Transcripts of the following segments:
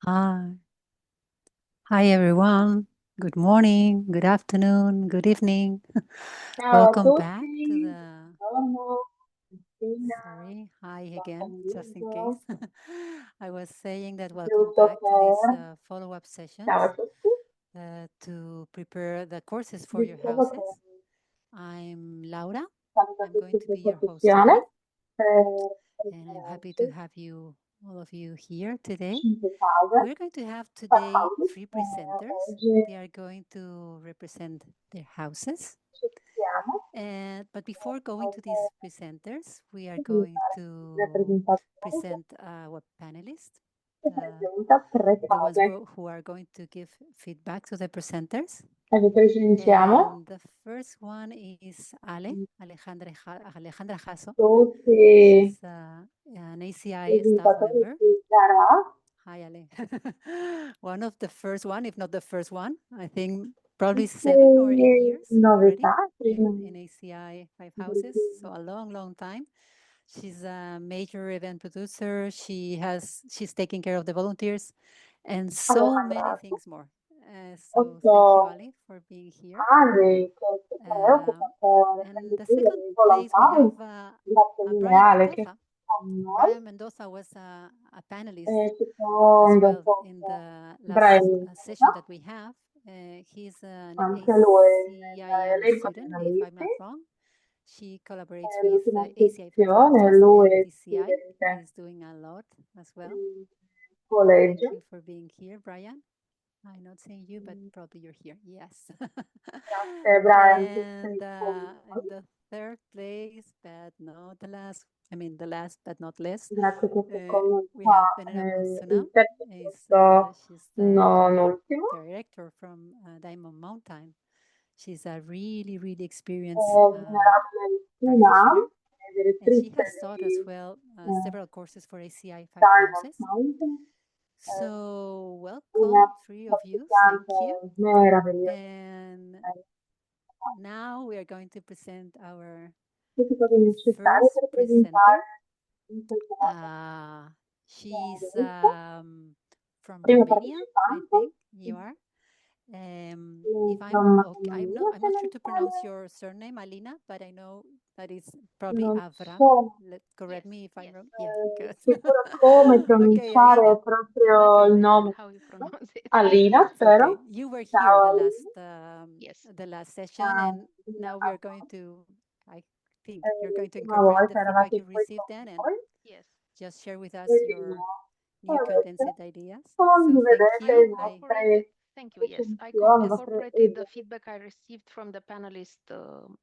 Hi. Hi, everyone. Good morning, good afternoon, good evening. Ciao a Welcome back to tutti, the. buongiorno, Cristina, Sorry, hi buon again, just in case. pomeriggio. I was saying that welcome Giusto back to these che follow-up ciao a sessions tutti, to prepare the courses for your dicevo che houses. I'm Laura. siamo I'm tutti going in to be your host today, disposizione per and I'm happy to prepararci have you, all of you, here today. 5 case, We're going to have 4 today cose. 3 presenters. Oggi They are going to represent their houses. ci troviamo But before going to these presenters, we are per going fare to rappresentazione present our panelists, che presenta 3 the ones cose. who are going to give feedback to the presenters. Adesso ci iniziamo. And the first one is Alejandra Jasso. Tutti She's an ACI i staff presentatori member. ci darà. Hi, Ale. One of the first one, if not the first one, I think probably 7 or 8 years already novità prima in ACI 5 houses. So a long, long time. She's a major event producer. She's taking care of the volunteers and so many things more. So thank you, Ali, for being here. anni che si preoccupa per And the rendere second i place we have volontari, grazie Brian lineale che Mendoza. con noi, Brian Mendoza was a panelist as secondo well in the last Brian, session that we have. He's an anche lui ACIM elenco di student, if I'm not analisti. wrong. She collaborates with L'ultima ACI 5 sezione, houses lui and è DCI. studente He's doing a lot as well. in Thank collegio. you for being here, Brian. I'm not seeing you, but probably you're here. Yes. Grazie Brian che And sei con in noi. the third place, but not the last, the last but not least, Grazie che sei con noi we qua. have Venera Musuna. Il terzo posto, She's non the ultimo. director from Diamond Mountain. She's a really, really experienced Venerabile practitioner. Tina, And direttrice she has taught as di well several courses for ACI 5 Diamond houses. Mountain, So una welcome, 3 of you. Thank you. praticante meravigliosa. And now we are going to present our Tutti cose necessarie first per presenter. presentare in questa nostra She's from prima Romania, I partecipante. think you are. If I'm not sure to pronounce your surname, Alina, but I know that it's probably non Avram. sono Correct me if I'm wrong. Yeah, good. sicura come Okay, pronunciare Alina. proprio Okay. il nome. How you pronounce it? Alina, It's okay. spero. You were Ciao here Alina. Yes. the last session, and now we are going to, I think you're going to L'ultima incorporate the volta feedback eravate you qui received con then and noi. Yes. just share with us E your new avete condensed ideas. So condividete thank i you. vostri Thank you. Yes, I riflessioni, le vostre incorporated the idee. feedback I received from the panelist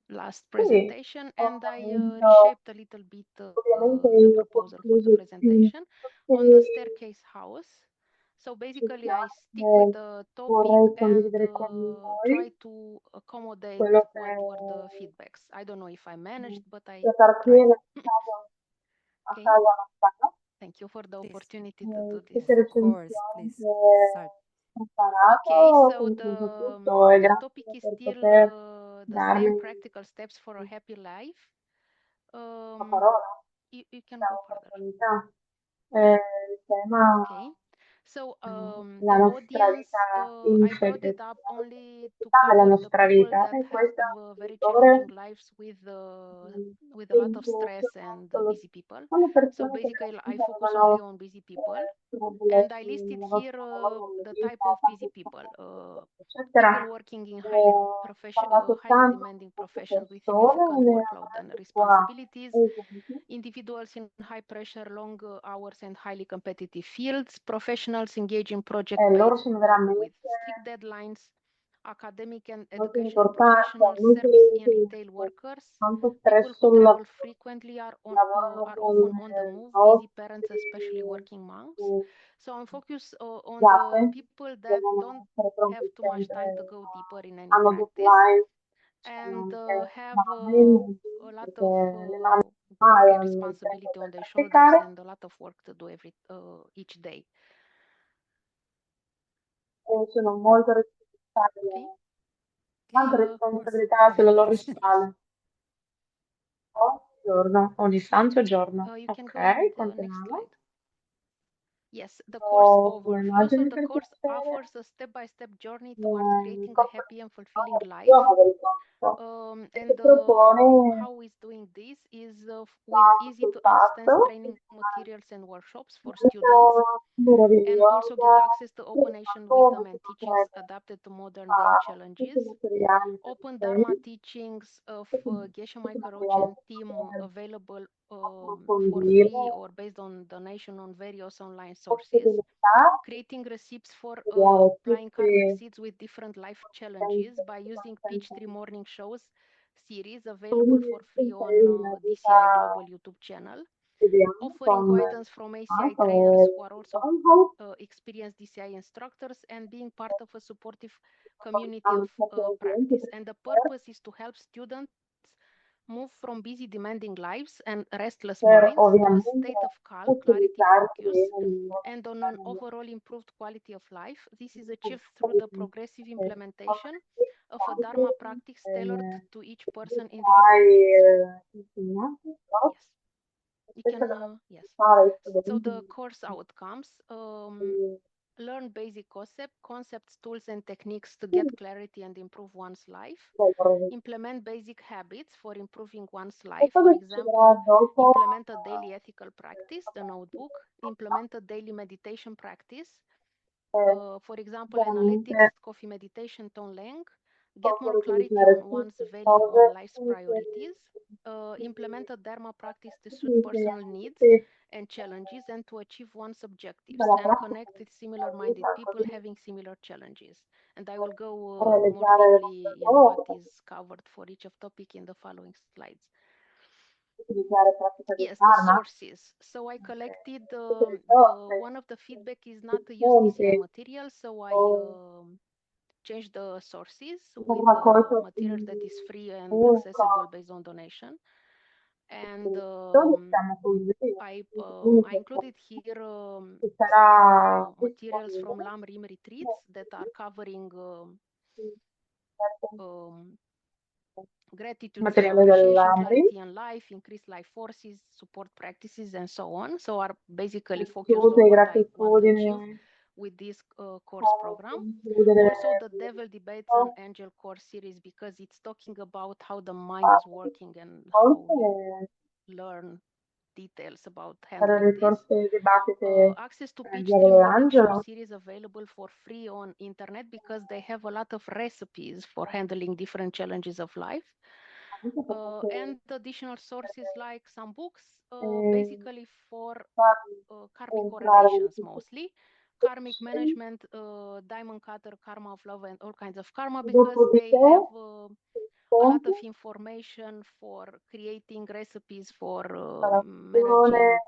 last Sì, presentation, and I ovviamente, reshaped a little bit ovviamente the io ho proposal for the concluso più presentation on the staircase house. So basically, I stick with the topic vorrei and condividere con try voi to accommodate quello che what were the feedbacks. I don't know if I managed, but I sia per chi tried. a Okay. casa non stanno. Thank you for the Please. opportunity to do this. Queste Of course, recensioni please che start. ho preparato, Okay, so quindi tutto e the grazie topic is per still poter the same darmi practical steps for a happy life. la parola, You can la go further. opportunità. Il tema Okay. So la the nostra audience, vita I in brought it fede, up only to della cover the nostra people vita that e have questo very autore challenging lives with a lot of stress and busy people. sono So persone che basically, I focus avevano only on busy people, and I listed here the type of busy people. People working in highly demanding professions with significant workload and responsibilities, individuals in high pressure, long hours and highly competitive fields, professionals engaged in project-based work with strict deadlines, academic and educational professionals, service and retail workers, people who travel frequently are often on the move, busy parents, especially working moms. So I'm focused on the people that don't have too much time to go deeper in any practice and have a lot of work and responsibility on their shoulders and a lot of work to do each day. sono molto responsabili, tanta responsabilità sulle loro spalle. Ogni giorno, ogni santo giorno. You can go Ok, with the next continuiamo. slide. Yes, the course overview. So immagini the per course piacere. offers a step-by-step journey towards creating a Cosa happy and fulfilling io life. avevo fatto? E And propone how is doing this is with tanto easy sul to understand fatto training materials and workshops for students, molto and also get meravigliosa, access to io open Asian come wisdom si and teachings potrebbe adapted to modern day fare tutti challenges. i materiali per Open Dharma te, teachings of Geshe tutti i Michael Roach materiali and team per available for approfondire, free or based on donation on various online sources. possibilità Creating recipes for studiare applying karmic tutti seeds with different life challenges sempre by using Peach Tree costantemente Morning Shows series available studi for free tutta on la vita DCI Global YouTube channel. quotidiana Offering con guidance from ACI trainers come who are also experienced DCI instructors, and being part of a supportive community of anche clienti practice. And the purpose is to help students move from busy, demanding lives and restless per minds to a ovviamente state of calm, clarity, focus, utilizzarli and on an overall improved quality of life. This is achieved through the progressive implementation of a Dharma practice tailored to each person' individual hai needs. insegnato, Yes, you questa can, cosa yes. fare ai So studenti the course outcomes, learn basic concepts, tools, and techniques to get clarity and improve one's life. Implement basic habits for improving one's e life. cosa For succederà example, dopo implement a daily ethical practice, the notebook. Implement a daily meditation practice. For example, veramente analytics, coffee meditation, tone length. Get more possono clarity utilizzare on one's tutte le value cose on life's inserite priorities. Implement a Dharma practice to suit gli personal needs insegnanti and challenges and to achieve one's objectives, della and pratica connect with della similar minded vita people così having similar challenges. And I will go more realizzare deeply qualche in what cosa, is covered for each of topic in the following slides. utilizzare pratica di Yes, the karma, sources. So I collected tutte le risorse, one of the feedback is not to i use DCI fonti, material, so I o changed the sources ho with raccolto material that is free and comunque accessible based on donation. And diciamo così, I comunque included here ci some sarà materials from disponibile Lam Rim retreats that are covering um, gratitude, free materiale appreciation, dell'AMRI, clarity in life, increased life forces, support practices, and so on. So are basically focused include on what I want to achieve gratitudine, with this course program. includere Also the Devil Debates and Angel Course series, because it's talking about how the mind is working and how you learn details about per handling this. risorse dibattite Access to il Peach Tree diavolo e Morning Show l'angelo, series available for free on internet, because they have a lot of recipes for handling different challenges of life. anche perché And additional sources like some books, basically for karmic entrare in correlations tutto mostly. Karmic management, diamond cutter, karma of love, and all kinds of karma, because they dopodiché have a lot fonti, of information for creating recipes for installazione,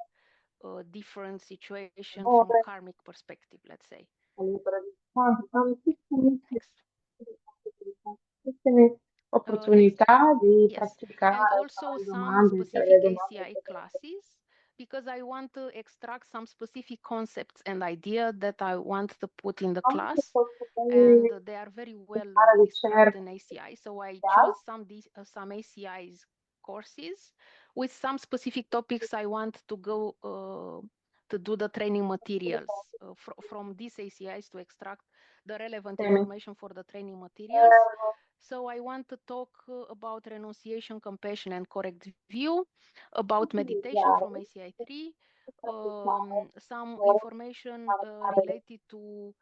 managing different situation from ore, karmic perspective, let's say. libera di tantissime Next. tantissime Next. opportunità di Yes. And praticare, also fare some domande, specific fare domande, ACI classes, because I want to extract some specific concepts and idea that I want to put in the anche class, posso and poi they are very well fare described ricerca, in ACI. So I chose some ACI's courses with some specific topics I want to go to do the training materials from these ACIs to extract the relevant information for the training materials. So I want to talk about renunciation, compassion, and correct view, about meditation from ACI 3, some information related to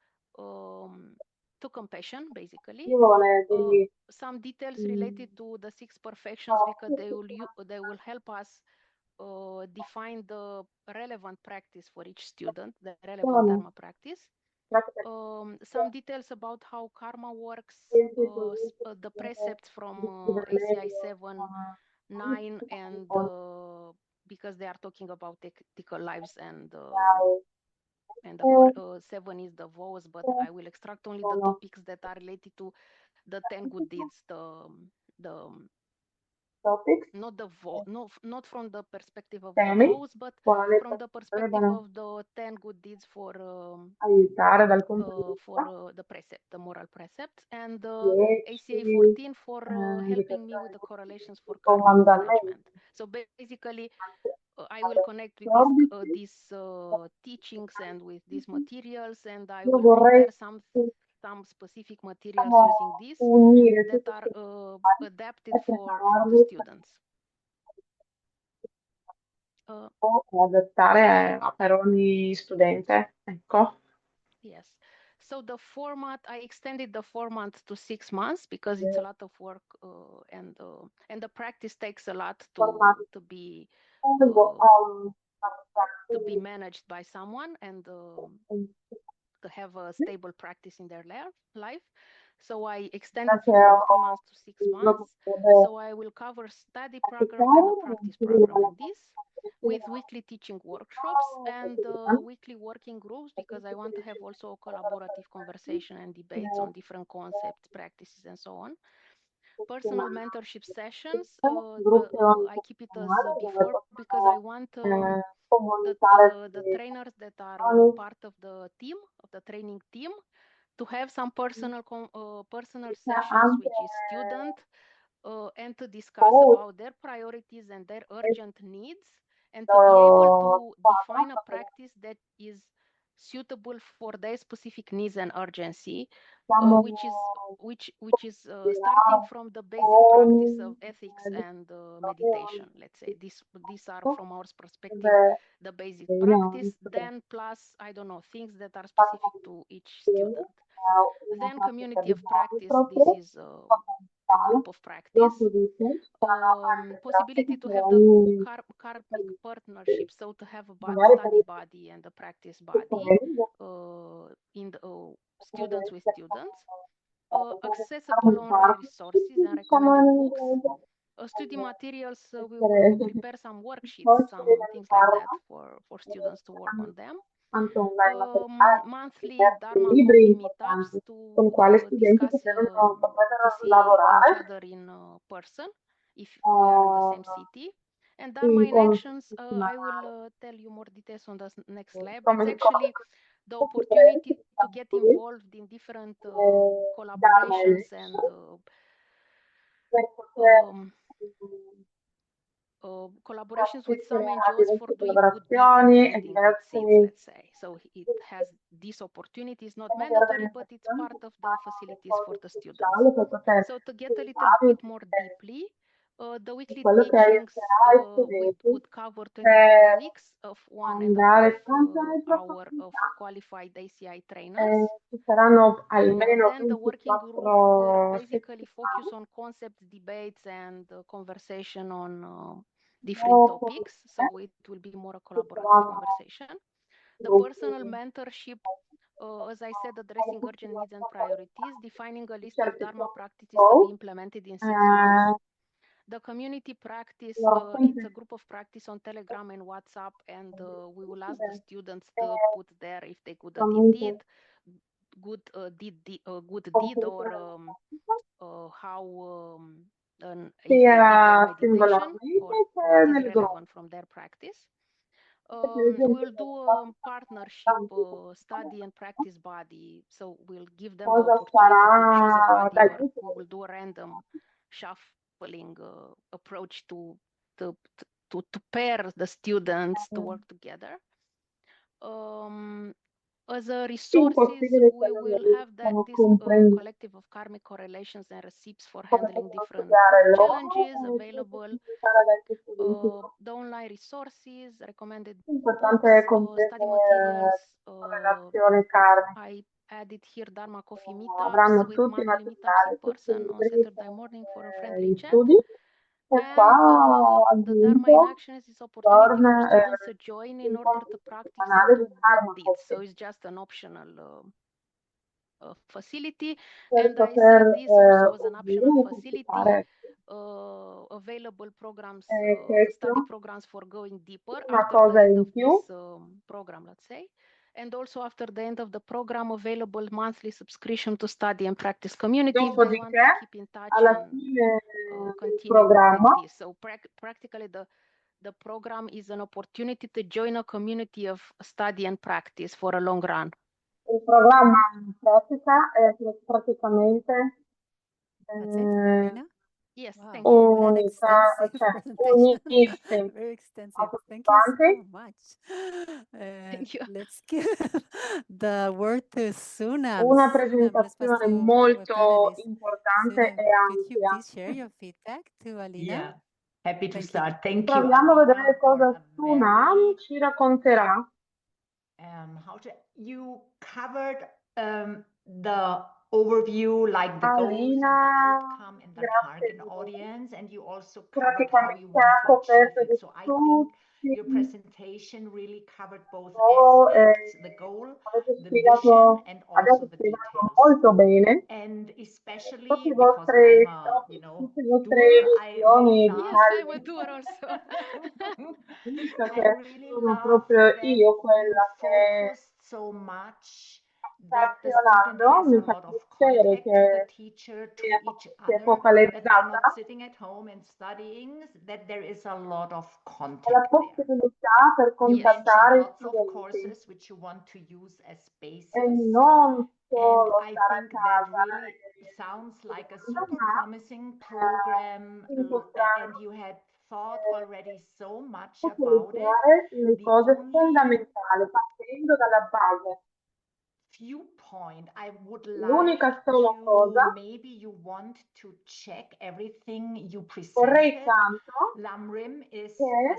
compassion, basically. Some details related to the 6 perfections, because they will help us define the relevant practice for each student, the relevant Dharma practice. Some details about how karma works, the precepts from ACI 7, 9, and because they are talking about ethical lives, and the 7 is the vows, but I will extract only the topics that are related to the 10 good deeds, the topics, not from the perspective of the temi, vows, but quali from the perspective potrebbero of the 10 good deeds for aiutare dal punto di vista the precept, the moral precepts, and 10 ACA 14 for helping me indicazioni with the correlations for di karmic comandamenti, management. So basically, I will alle connect with 14. these teachings and with these materials, and I Io will vorrei prepare some specific materials using this unire that tutti are questi adapted e for the prepararli students. o adattare per ogni studente, ecco. Yes. So the format, I extended the format to 6 months because it's a lot of work and the practice takes a lot to be managed by someone and to have a stable practice in their life. So I extended from 3 months to 6 months. So I will cover study program and a practice program in this, with weekly teaching workshops and weekly working groups, because I want to have also a collaborative conversation and debates on different concepts, practices, and so on. Personal mentorship sessions, I keep it as before because I want the trainers that are part of the team, of the training team, to have some personal sessions with each student and to discuss about their priorities and their urgent needs, and to be able to define a practice that is suitable for their specific needs and urgency, which is starting from the basic practice of ethics and meditation. Let's say these are from our perspective the basic practice, then plus, I don't know, things that are specific to each student. Then community of practice, this is a group of practice. Possibility to have the karmic partnership, so to have a study body and a practice body in the students with students. Accessible online resources and recommended books. Study materials, we will prepare some worksheets, some things like that for students to work on them. Monthly Dharma coffee meetups to discuss, to see each other in person if we are in the same city. And Dharma in actions, I will tell you more details on the next slide. It's actually the opportunity to get involved in different collaborations and collaborations with some NGOs for doing good deeds and planting good seeds, let's say. So it has these opportunities, not mandatory, but it's part of the facilities for the students. So to get a little bit more deeply, the weekly teachings would cover 22 weeks of 1.5 hour of qualified ACI trainers. Then the working group will basically focus on concepts, debates, and conversation on different topics. So it will be more a collaborative conversation. The personal mentorship, as I said, addressing urgent needs and priorities, defining a list of Dharma practices to be implemented in 6 months. The community practice, it's a group of practice on Telegram and WhatsApp, and we will ask the students to put there if they good good deed or how if they did their meditation or what is relevant from their practice. We'll do a partnership study and practice body. So we'll give them the opportunity to choose a body, or we will do a random shuffling approach to pair the students to work together. As a resources, we will have this collective of karmic correlations and receipts for handling different challenges available. The online resources, recommended books, study materials. I added here Dharma coffee meetups with monthly meetups in person on Saturday morning for a friendly chat. And the Dharma in action is this opportunity for students to join in order to practice and do good deeds. So it's just an optional facility. And I said this also as an optional facility. Available programs, study programs for going deeper after the end of this program, let's say. And also after the end of the program, available monthly subscription to study and practice community if they want to keep in touch and continue with programma. this. So practically the program is an opportunity to join a community of study and practice for a long run. Il programma in pratica è che praticamente That's it, Marina? Yes, Wow, thank you. what an unisce, extensive cioè presentation. unisce Very extensive. a Thank you so partecipanti. much. Thank you. Let's give the word to Sunam. Una Sunam, let's pass presentazione to our molto panelists. importante Sunam, e could you ampia. please share your feedback to Alina? Yeah, happy to Thank you. start. Thank you, Proviamo a Alina, vedere for cosa a Sunam very ci racconterà. you covered the overview, like the goals and the Alina, outcome and the grazie target di audience, and you also covered how you praticamente want ha to coperto achieve di it. So I think your tutti presentation really covered both o aspects, the goal, avete the vision, spiegato, and avete also the spiegato details. molto bene And tutte especially le because vostre, I'm a, tutte le vostre doer, I really visioni di Yes, love I'm a taglio. doer also. Visto I che really sono love proprio that io you quella che focused so much that the student stazionando, has mi a fa lot of piacere contact to the che teacher, to sia each sia other, that they're focalizzata not sitting at home and studying, that there is a lot of e la contact there. possibilità per You mentioned contattare i lots of studenti courses which you want to use as e basis. non And solo I stare a think that casa really sounds like a super ma promising program, and incontrare you had thought already so much about it. focalizzare le The cose only fondamentali partendo dalla base. viewpoint I would like L'unica sola to, cosa, maybe you want to check everything you vorrei presented. tanto LAMRIM is che a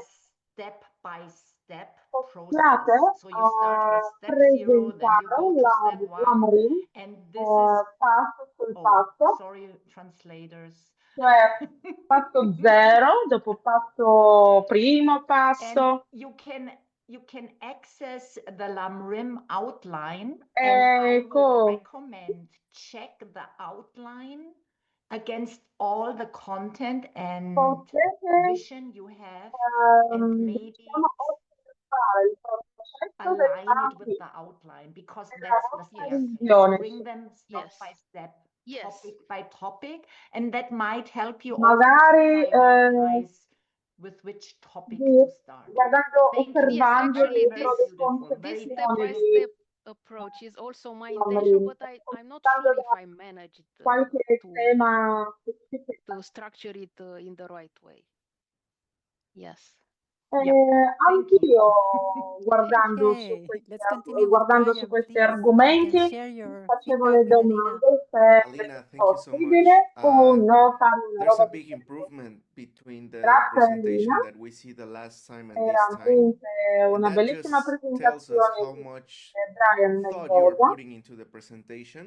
step-by-step possiate process. So you start with step 0, then you presentare go to step 1, l'AMRIM and this is, passo sul oh, passo, sorry, translators. cioè passo 0, dopo passo primo And passo, you can access the LAMRIM outline, and I would ecco, recommend check the outline against all the content and potete vision you have, and maybe diciamo osservare il processo align it with dell'AMRIM, the outline, because della that's the vostra step. visione. Bring them step Yes. by step, Yes. topic by topic, and that might help you also Magari to prioritize with which topic to start. guardando, Thank you. Yes, osservando actually, le Very this beautiful, very this concezioni di step-by-step approach is also my intention, AMRIM, but I'm not ascoltando sure if da I managed qualche tema specifico. to structure it in the right way. Yes. Yeah, thank you. Anch'io guardando su Okay, questi, let's continue with guardando su Brian, questi please. You argomenti can share your facevo feedback le with Alina. domande se Alina, è thank you so much. possibile o no fare una There's a roba big differente. improvement between the Grazie presentation Alina, that we see the last time and this time. veramente And una that bellissima just tells us how presentazione di much Brian nel thought you were yoga. putting into the presentation.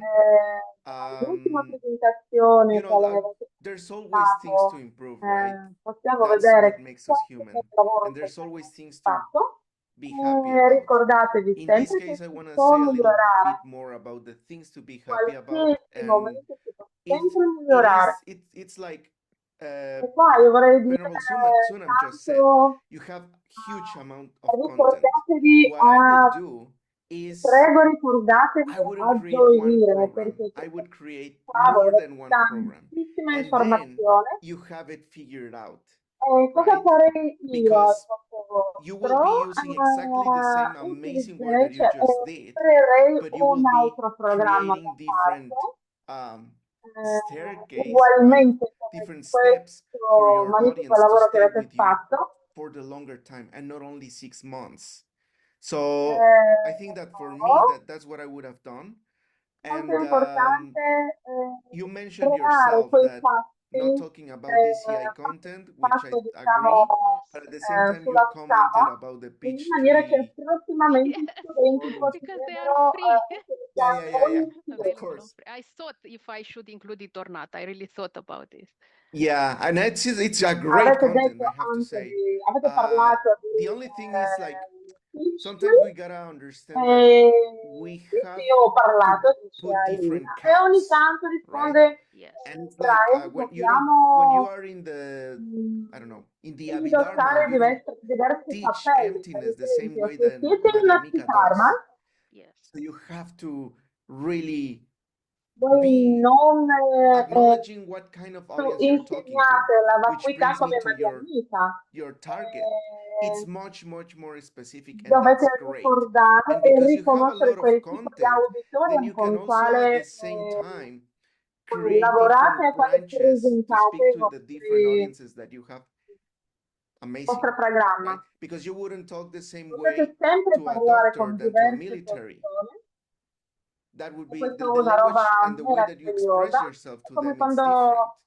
L'ultima presentazione You che know, avete there's always things to fatto, improve, right? possiamo That's vedere what makes us quanto human. lavoro And che there's è always things to fatto. be happy about. Ricordatevi In this sempre che case, I si want to può say a little migliorare. bit more about the things to be happy about. Qualsiasi And momento si può it's, sempre migliorare. it's like E qua io vorrei dire Venerable Sunam just said, tanto, you have huge amount of content. ricordatevi What I would do is prego ricordatevi I a wouldn't create one gioire program. perché I would create qua more avete than one program. tantissima And then informazione. you have it figured out, Cosa right? farei io al Because posto you will be vostro? using exactly the same amazing work that you Cioè, just did, creerei but you will un be altro programma creating da different parte, staircase, right? ugualmente come Different steps for questo your magnifico audience to lavoro che stay avete with you fatto. for the longer time and not only 6 months. So I think that for me, that's what I would have done. Molto And importante you mentioned creare yourself quei that passi, not talking about DCI content, which I passo agree, diciamo but at the same time you sulla commented strada, about the in pitch maniera che tree. prossimamente i studenti Yes, Because they are potrebbero free. utilizzare ogni of Available on course. free. I thought if I should include it or not. I really thought about this. Yeah, and it's a great Avete content, detto I have to anche say. avete parlato The di only thing is like pitch sometimes we gotta understand that e we sì, have io ho parlato, to dice put different Alina, e ogni caps, tanto right? risponde Yes. And it's like Brian, when you dobbiamo are in the, I don't know, in the Abhidharma, indossare you don't diversi teach cappelli. Per emptiness the same esempio, way se that siete in Madhyamika Abhidharma, does. Yes. So you have to really voi be non acknowledging what kind of audience you're talking to, insegnate la which vacuità brings me come to magia your target. It's Eh, much more specific, and dovete that's great. ricordare And e because you have a riconoscere lot of quel tipo di content, then auditorium you con can il also at the quale same time voi create lavorate different e quale branches to presentate speak i to the different vostri, audiences that you have. il Amazing, vostro programma. right? Because you wouldn't talk the same Potete way sempre to a parlare doctor con than to a diverse military. persone. That would E be questa è the una roba language and the way that you express meravigliosa. yourself È to come them, it's quando different.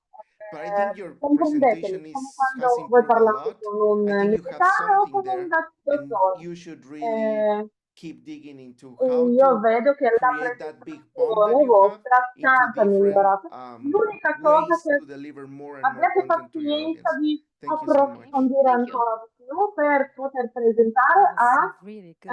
But I think your comprendetemi, presentation come has quando voi improved a parlate lot. con un I think you have militare o something con un there, and dottore. you should really keep digging into how Io to vedo che la create that big bomb that presentazione you have vostra into tanta different migliorata. L'unica cosa ways che to deliver more and more abbiate content to your pazienza audience. di Thank you so much. approfondire Thank you. ancora di più per poter presentare That was a really good.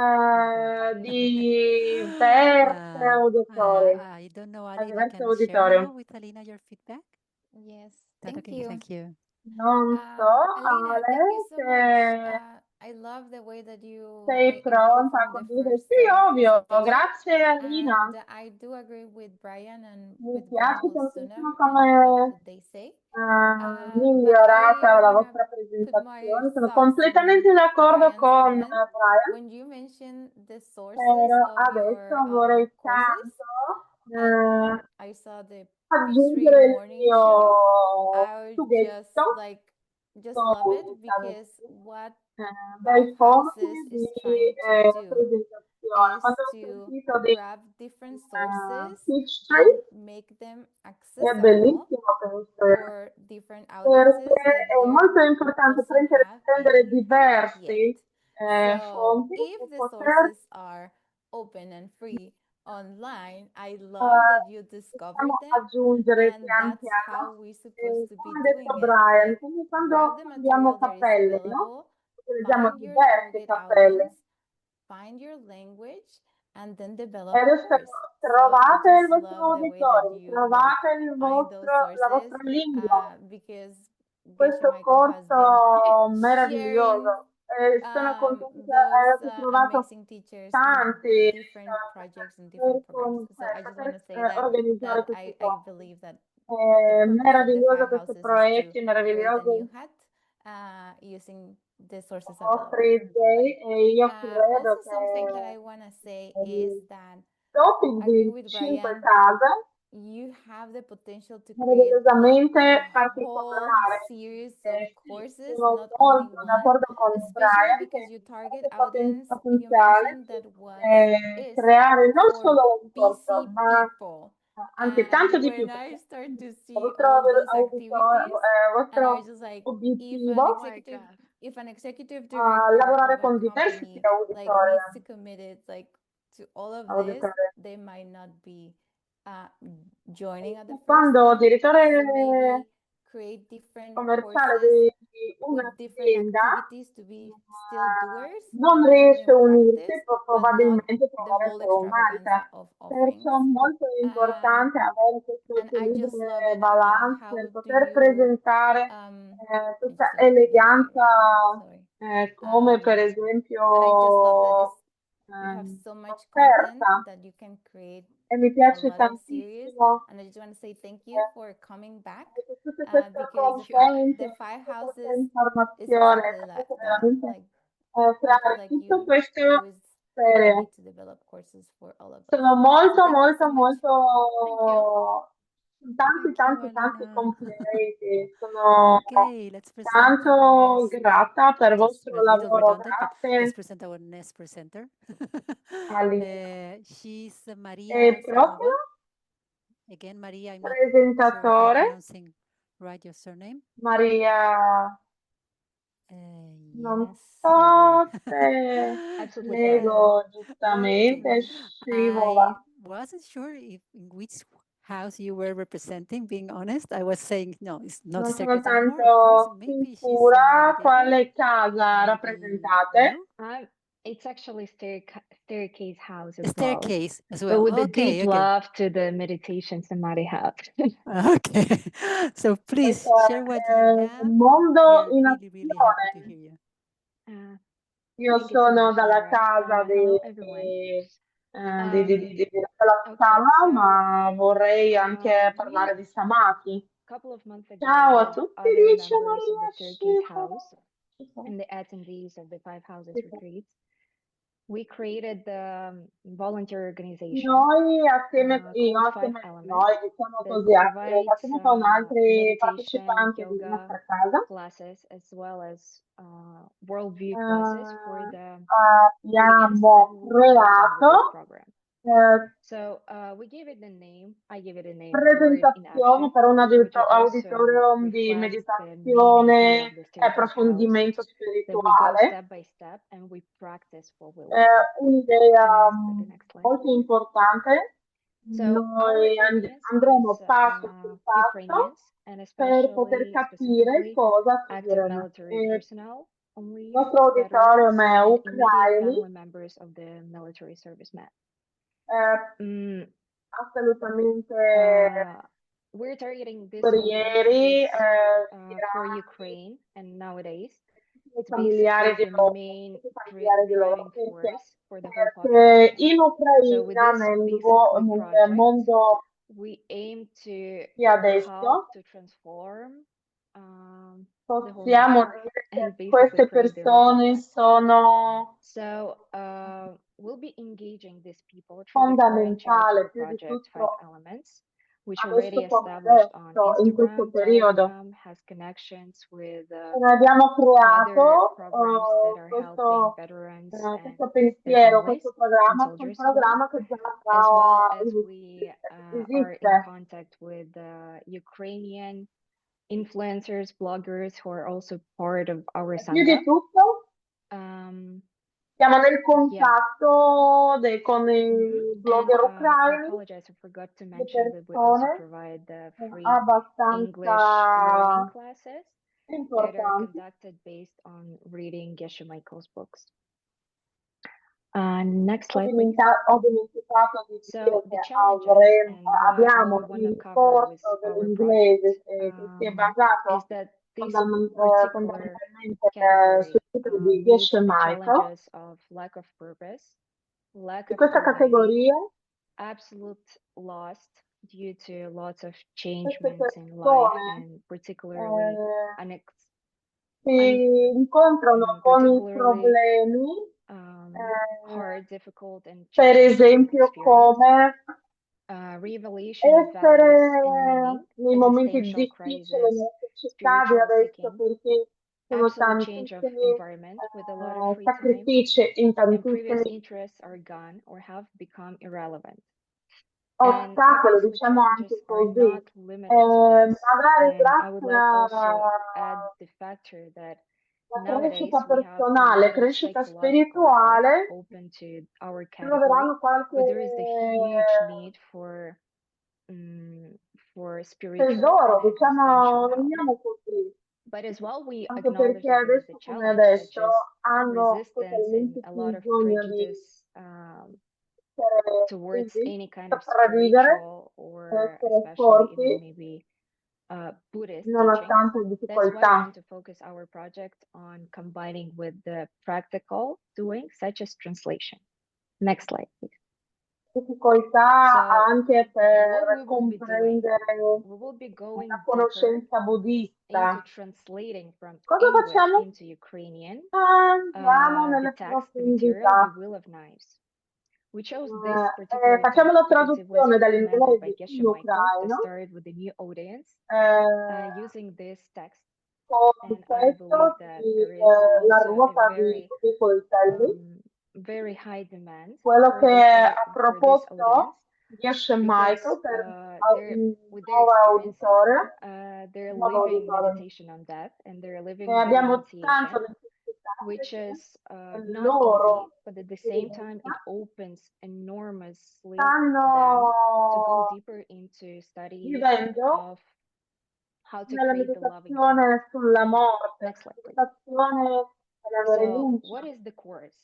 diverse auditori. I don't know, A Ali, if you diverse can share auditori. now with Alina your feedback. Yes, That thank okay? you. Thank you. Non so, Alina, Ale, thank you so se much. I love the way that you sei pronta a performed the condividere. first Sì, ovvio. presentation. Grazie, Alina. And I do agree with Brian and Mi with piace Venerable tantissimo Sunan come and what they say. But I migliorata la wanna vostra put my presentazione. Sono thoughts completamente in d'accordo Brian's con comment. Brian, When you mentioned the sources però of adesso your vorrei courses, and tanto I saw the Peace aggiungere il Morning mio Show, I would sughetto just love it because diciamo, what dai Five fonti Houses di is trying to do presentazione. is Quando ho to sentito di grab different sources Peachtree, and make them è accessible bellissimo questo, for different perché audiences that è don't molto importante doesn't have prendere any access yet. diversi So fonti if e the poter sources are open and free online, I love that you discovered possiamo them, aggiungere and pian that's how piano. we're supposed to be Come ha detto doing it. Brian, Like, quindi grab quando the prendiamo material that is cappelle, no? available, Utilizziamo find your diverse target cappelle. audience, find your language, and then develop E a adesso course. So I trovate il just vostro love the way that uditorio, you trovate il find those la sources, vostra lingua. because Geshe Questo Michael has been corso sharing meraviglioso. E sono contenta che those avete trovato amazing teachers tanti in different projects and different programs. So I just want to say per organizzare questi I corsi. believe that the È purpose of the meraviglioso Five questi Houses is to progetti, create a new meravigliosi hat using the sources vostre available idee online. e io credo Also, something that I che want to say is that topic agree di with 5 Brian, case you have the potential to create like meravigliosamente a whole particolare. series of Sì, courses, sono not only molto one, d'accordo con especially Brian because che your target avete audience, you potenziale mentioned that is creare non for solo un corso, busy ma people. anche And tanto di più, when I perché start to il see vostro all those auditore, activities, and I was vostro just like, obiettivo Oh my God. if an executive a director of lavorare a con diversi company like auditori. needs to commit it like to all of this, Auditori. they might not be joining at the first Quando time. direttore So maybe create different commerciale courses di with different un'azienda activities to be still doers non and put it riesce in a unirsi, practice, può but not probabilmente the trovare whole solo un'altra. extravaganza of offerings. Perciò è molto importante avere questo And I equilibrio just love e it. balance How per do poter you presentare I questa just lost my notepad eleganza, right now, sorry. come per And I just love that esempio you have so much content offerta. that you can create E mi a piace lot of series. tantissimo And I just want to say thank you for coming back tutte queste because conoscenze, the Five tutte queste Houses is informazioni, exactly potete that. veramente Like people creare like tutto you questo who is ready per... to develop courses for all of us. Sono So molto, thank you so molto, much. molto... Tanti, Thank you, tanti Alina. complimenti. Sono Okay, let's present tanto our grata per il just vostro a little lavoro. redundant, but let's Grazie, present our next presenter. Alina. She's E Maria proprio Sarova. Again, Maria, I'm not sure if I'm presentatore, pronouncing right your surname. Maria. Non Yes, so you se Absolutely leggo Okay. giustamente, scivola. I wasn't sure if in which house you were representing, being honest. I was saying, no, it's not Non the sono staircase anymore, of course. tanto Maybe she's a sicura navigator, quale casa maybe rappresentate. you. It's actually staircase house A as well, staircase as but well. with a Okay, deep okay. love to the meditation Samadhi house. Okay. So please Questo share what you è have. un We mondo are in really happy to azione. hear you. Io Thank you so sono much, dalla Laura. casa Hello, everyone. di della Okay, scala, so ma vorrei anche parlare di Samaki. a couple of months ago Ciao a with tutti, other dice members of the Maria Staircase Scifera. House and the attendees of the Five Houses retreats, we created the volunteer organization Noi assieme, io called Five assieme a Elements noi, diciamo that così, provides assieme con altri meditation, partecipanti di yoga nostra casa, classes, as well as worldview classes for the Buddhists abbiamo who will be joining with this creato program. eh, So we gave it the name, I gave it a name, Word in presentazioni Action, per un which also auditorium di reflects the main idea of meditazione the e Staircase House, approfondimento that we go spirituale. step by step and we practice what we learn. Un'idea The next slide. molto importante. So our Noi audience andremo is passo per passo Ukrainians and per poter especially capire specifically cosa active seguiremo. military personnel on Il leave, nostro auditorium veterans, è and immediate ucraini, family members of the military servicemen. assolutamente We're targeting this audience guerrieri, is for iranti, Ukraine, and nowadays i it's familiari basically di the loro, main tutti i familiari di loro, driving force for the whole perché population. in So with Ucraina, this nel basically project, mondo we aim to di adesso, help to transform the whole possiamo nation dire and che basically queste create the ripple persone effect. sono So we'll be engaging these people through the current fondamentali, charitable più di project Five tutto Elements, which adesso already come established on adesso, in questo Instagram, periodo. Telegram, has connections with Noi abbiamo other creato programs that are helping questo, veterans and questo their pensiero, families questo and programma, un soldiers as well, programma che già as well as esiste. we are in esiste. contact with Ukrainian influencers, bloggers who are also part of our Più di Sangha. tutto siamo nel contatto con i blogger I ucraini, apologize, I forgot to le mention that we also persone provide the free English learning abbastanza classes that are importanti. conducted based on reading Geshe Michael's books. Next slide, please. Ho dimenticato di So dire the che challenges and abbiamo what we want to il cover with corso our dell'inglese project che si è basato is that this particular fondamentalmente category sul libro di meets Geshe the Michael. challenges of lack of purpose, lack In of questa anxiety, categoria absolute loss due to lots of queste changements in life persone and particularly si incontrano con i particularly problemi, hard, difficult, and per challenging esempio experience, come revelation of values and essere nei meaning, momenti existential difficili crisis, nella società di spiritual adesso, seeking, perché sono absolute change of tantissimi environment with a lot of free time, sacrifici in and previous tantissimi interests are gone or have become irrelevant. And ostacoli, obviously diciamo challenges anche are così. not limited to this. Magari And I would like also grazie add the factor that alla nowadays crescita we have a personale, lot of crescita psychological help spirituale, open to our category, troveranno qualche but there is the huge need for spiritual tesoro, and existential help. diciamo così. But as well, we Anche acknowledge perché that there is adesso the come challenge such adesso as hanno resistance and totalmente a più lot of bisogno di prejudice essere towards vivi, any kind of sopravvivere, spiritual or essere especially even forti maybe Buddhist teachings. nonostante That's why we difficoltà. want to focus our project on combining with the practical doing, such as translation. Next slide, please. Difficoltà anche per What we will be doing, comprendere we will be going la deeper conoscenza into buddista. translating from Cosa English facciamo? into Ukrainian Andiamo the nelle text, the material, profondità. the Wheel of Knives. We chose this particular Facciamo text la because it was traduzione recommended by dall'inglese Geshe in Michael to ucraino start with a new audience using this text. con il And I believe testo that di there is La also a ruota di coltelli, very high demand quello for che this, ha for this proposto audience Geshe because Michael per with il their nuovo experiencing, auditore. they're Nuovo living auditore. meditation on death and they're living Abbiamo tanta renunciation, necessità which is not easy, loro but at the same time it opens enormously stanno them to go deeper into study vivendo of how to nella create the loving heart. meditazione sulla morte, Next slide, please. meditazione della So, rinuncia. what is the course?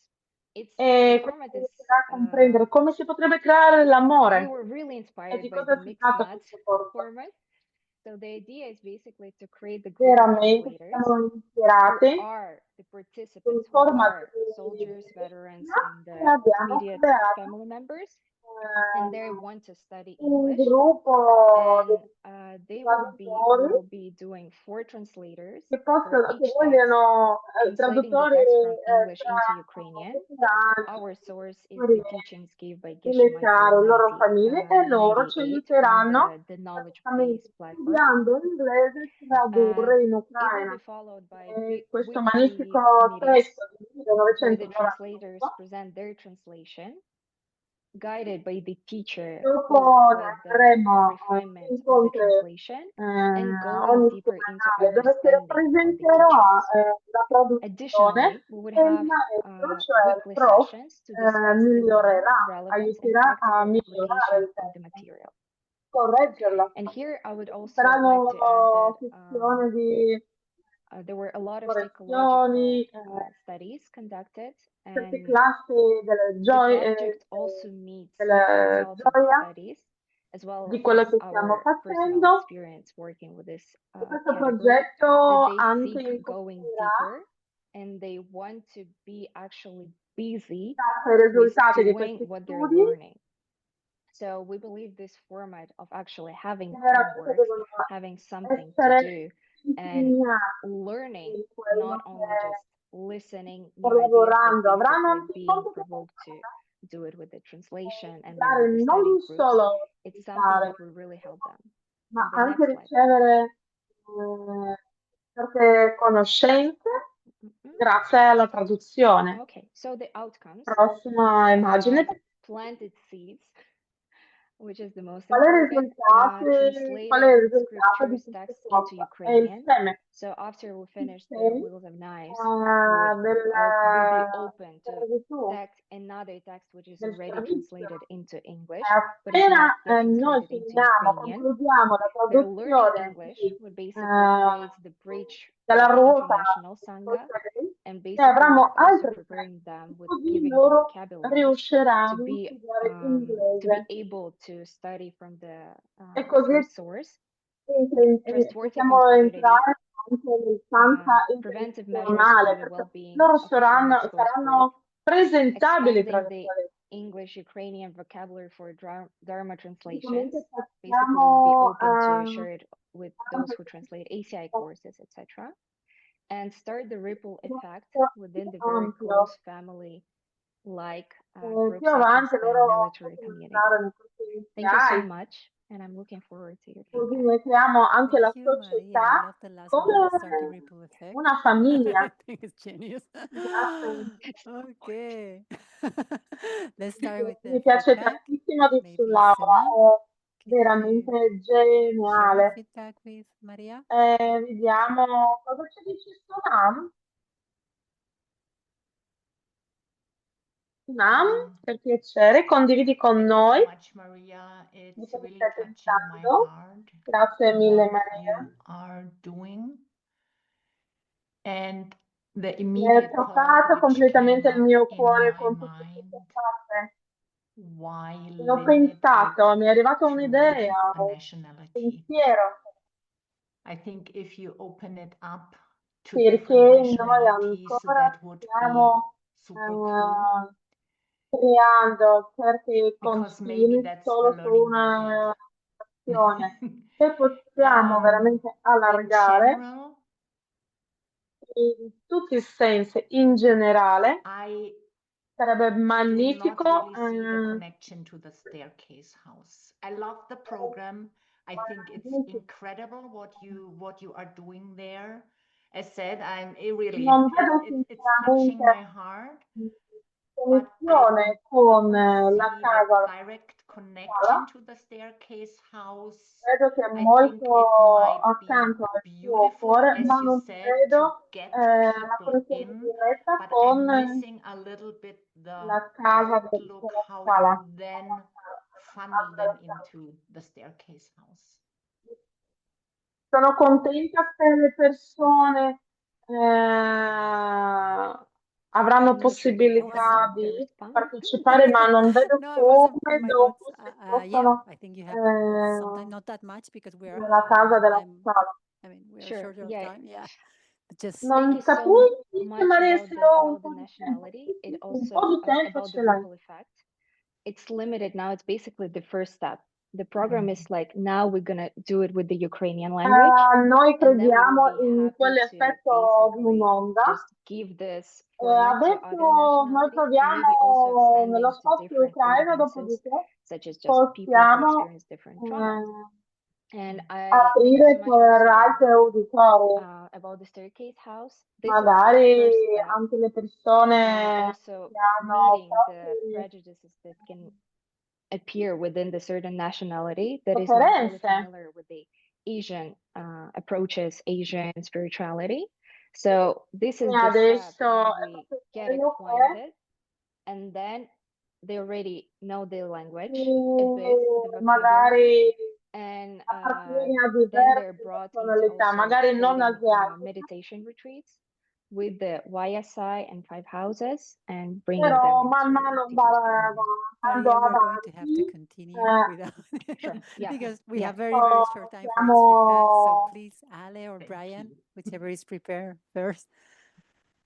It's E the format questo is aiuterà a comprendere come si potrebbe creare we l'amore were really e inspired di by cosa the si mixed tratta nuts questo corso. format. So the idea is basically to create the group of Veramente translators siamo who ispirati are the sul participants, who format are soldiers, veterans, and che abbiamo immediate creato family members, and they want to study un English, gruppo and di we traduttori will be doing 4 translators che for che each text, vogliono, translating the traduttori text from English into tra Ukrainian. veterani, Our source is the guerrieri, teachings given by Geshe militari, Michael le loro famiglie, e loro ci 98 on aiuteranno the knowledge praticamente base platform. studiando l'inglese tradurre in It will ucraina. be followed by Questo weekly magnifico meetings testo del where the translators 1998. present their translation, guided by the teacher Dopo with the avremo refinement of the incontri translation and going ogni deeper into settimanale dove ti understanding of the rappresenterò teachings. la traduzione Additionally, we would e il have maestro, cioè il weekly prof, sessions to discuss the new, migliorerà, relevant, and aiuterà a practical migliorare application il of the testo, material. correggerlo. And here I would also Saranno like to add that sessioni di there were a lot of correzioni, psychological studies conducted, queste and classi delle the project also meets the della results of the gioia studies, as well di quello as che stiamo our personal facendo. experience working with this Questo category, progetto that they anche seek going includerà, deeper and they want to be actually busy grazie ai with risultati di doing questi what they're studi, learning. So we believe this format of actually having veramente homework, devono having something to essere do, and impegnati learning, in quello not only just listening sto new ideas, but lavorando. Avranno basically anche being compito provoked to do it with the translation and then dare with the non study groups. solo It's something studiare, that will really help them. ma On the anche next slide. ricevere certe conoscenze grazie alla traduzione. Okay, so the outcomes. Prossima immagine. Planted seeds, which is the most Qual è il important. risultato di Scriptures questo text into corso? È il Ukrainian. seme. So after we finish the Semi Wheels of Knives, we'll be della open to servitù, text another text which is del already servizio. translated into English, E but is not appena yet noi translated into finiamo, Ukrainian. concludiamo la Their learning traduzione English di, would basically create the bridge della with the ruota international Sangha, and noi basically avremo we're also altri preparing them with così giving the loro vocabulary to riusciranno a be studiare to be inglese. able to study from the E così first source. Trustworthy possiamo community, entrare anche nel Sangha preventive measures internazionale, for the perché well-being loro of the foreign-exposed group, saranno presentabili tra expanding le the scuole. English Ukrainian vocabulary for Dharma translations. Praticamente Basically, we'll be facciamo open to share it with those who translate ACI courses, etc. And start the ripple effect within the very ampio, close family like groups più such as avanti the loro military possono community. entrare in questi Thank you so API. much, and I'm looking forward to your Così feedback. noi creiamo anche la Thank you, Maria. I società love the last one. come Start the ripple effect. una I famiglia. think it's genius. Grazie. Okay. Let's start with Mi the piace feedback. tantissimo di Maybe Laura, Sena, è could you veramente share your geniale. feedback with Maria? Vediamo cosa ci dice Sunam. Sunam, per piacere, condividi con noi Much, Maria. di It's cosa really stai touching my pensando. heart Grazie mille what Maria. you are doing. And the Mi hai immediate thought toccato which completamente came il mio up in cuore my con tutto ciò che mind, fate. why E ho limit it pensato, mi è arrivata to un'idea, a un nationality? pensiero, I think if you open it up to perché different noi nationalities, ancora that would be stiamo super cool. creando certi Because maybe confini that's the solo su learning we una had. nazione. Se possiamo veramente In allargare general, in tutti i sensi, in generale, I sarebbe do not magnifico. really see the connection to the staircase house. I love the program. I think it's incredible what you are doing there. As said, Non vedo it's touching my sinceramente heart, but I connessione con don't la see casa, the la direct scuola. connection to the staircase house. Vedo che è I think molto it might be accanto al suo beautiful, cuore, as ma you non said, to vedo get la people connessione in, diretta but con I'm missing a little bit the la casa outlook, della how scala. you then funnel them into the staircase house. Sono contenta se le persone avranno I'm not sure if that was possibilità the di response. partecipare, ma non vedo No, it wasn't come my dopo thoughts. si Yeah, possano I think you have sometimes not that much because we are nella casa della time. scala. I mean, we are Sure, shorter of yeah. time. Yeah, but just Thank Non you so saprei much Maria about se the ho un about po' the di tempo. nationality. It Un also po' di tempo about ce the l'hai. ripple effect. it's limited now. It's basically the first step. The program is like, now we're gonna do it with the Ukrainian language, Noi and then we crediamo will be in happy to quell'effetto di basically un'onda. just give this format to Adesso other noi nationalities, and proviamo maybe also expanding nello to spazio different ucraino, audiences, dopodiché such as just people who possiamo experience different traumas. And I thank you aprire so much per also altri uditori, about the staircase house. This is just magari first step, anche le persone also che hanno meeting the proprie prejudices that can appear within the certain nationality that is not really sofferenze. familiar with the Asian approaches, Asian spirituality. So this is E the step adesso when è we proprio get quello che acquainted, and then they already know the language a bit, the vocabulary, magari and appartiene a then they're diverse brought into personalità, also magari non creating asiatiche, meditation retreats with the YSI and 5 houses and bringing però them man into mano different communities. andando Maria, we're going to have to avanti, continue without Sure. Yeah. because we Yeah. have very, very short time for each feedback. So please, Ale or Thank Brian, you. whichever is prepared first.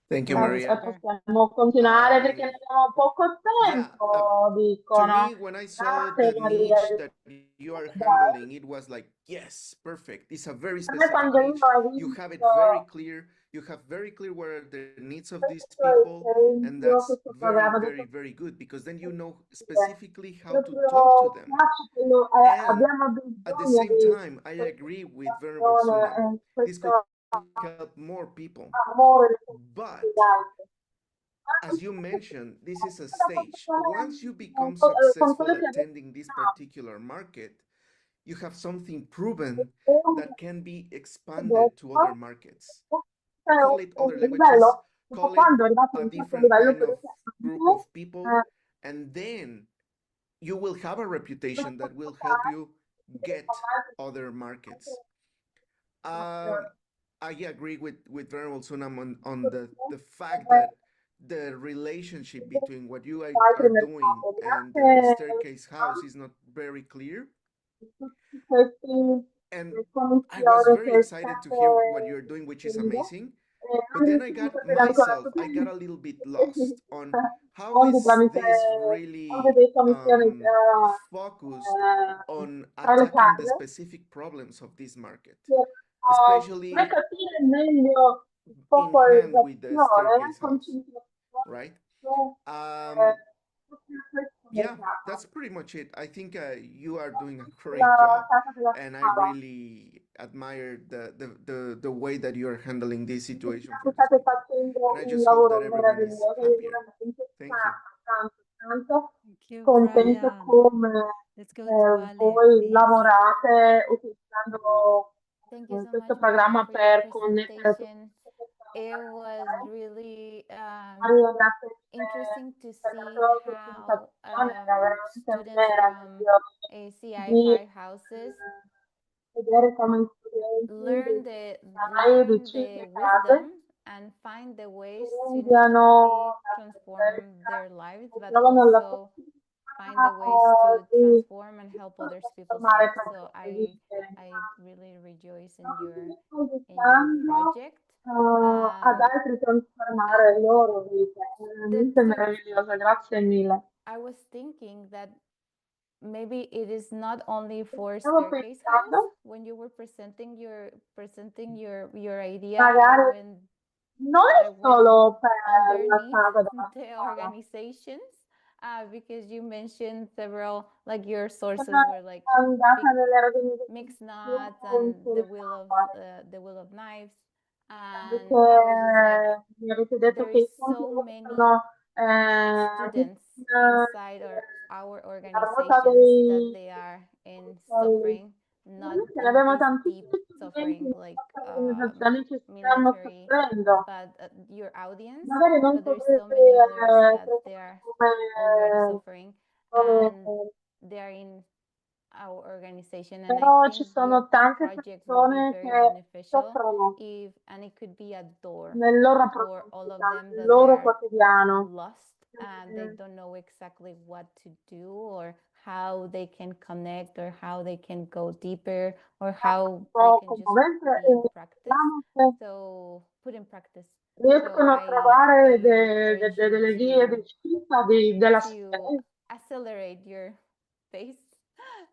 Thank you, Whoever is Maria. prepared. possiamo continuare perché Um, abbiamo poco yeah, tempo, to dicono. me, when I saw Grazie the Maria. niche that you are handling, it was like, yes, perfect. It's a very A me specific quando niche. io ho You have it visto very clear. You have very clear what are the needs of these questo people, and esempio, that's questo very, programma, very, questo very good because then you know specifically how to talk to proprio them. piace che noi And abbiamo at the bisogno same di time, I questa agree with Venerable situazione Sunam. e This could questo help more people. amore nei confronti But degli altri. as you mentioned, this is a stage. Once you become Con successful quello che adesso attending this facciamo, particular market, you have something proven that can be expanded to adesso other markets. c'è Call it other un languages, livello, tipo call it quando è arrivato a a un certo different livello kind per of group of people, eh, and then you will have a reputation that will help you get other markets. I agree with Venerable Sunam on the fact that the relationship between what you are doing and the staircase house is not very clear. tutti questi And I was commissioni very che excited to hear what you're doing, which is amazing. But then I got myself, I got a little bit lost on how fondi is tramite this anche really dei commissioni focused on tra le attacking the case specific problems of this market, per especially capire meglio il in scopo e hand with the l'esazione, staircase house, concentrazione right? eh, questo Yeah, mercato. that's pretty much it. I think you are doing a great La job, casa della and I strada. really admire the way that you are handling this situation for these State people. facendo And I un just hope that lavoro everyone is meraviglioso, io happier. veramente Thank you. tanto Thank you, contenta Brian. come Let's go to Ale, voi please. lavorate utilizzando Thank you so questo much, Maria, programma for your per connettere tutte presentation. queste It persone. was really Maria, grazie interesting to per la see tua how presentazione, era veramente students from meraviglioso ACI di 5 houses vedere come i studenti learn di the paio di learn the 5 case wisdom and find the ways to not studiano only transform their lives e but trovano la also find the ways to possibilità di transform and help others people's trasformare lives. proprio So le I vite. really rejoice in your Aiutando project. ad altri trasformare le And loro vite. È the veramente thing meraviglioso, grazie mille. I was thinking that maybe it is not only for Stavo staircase house pensando, when you were presenting your idea. magari non I è went solo per la underneath casa della the strada, organizations because you mentioned several, like your sources sono were like andata nelle mixed organizzazioni nuts and interessate, the will of knives, and perché I was just like, mi avete detto there che is i fonti so many sono students inside our la ruota organizations that they are in suffering, not veramente ne in abbiamo this deep tantissimi studenti suffering in like queste organizzazioni che stanno military, soffrendo. but your audience, Magari non but there's potete so many others that they are already come suffering and come they are in our organization, and I però ci think your sono tante project would be persone very che beneficial soffrono if, and it could be a door nel loro for all of quotidiano, them nel that they loro are quotidiano. lost and they don't know exactly what to do or how they can connect or how they can go deeper or how they can just Commovente be in practice. diciamo che So put in practice. So riescono a I trovare encourage you delle vie di uscita della to sofferenza accelerate your pace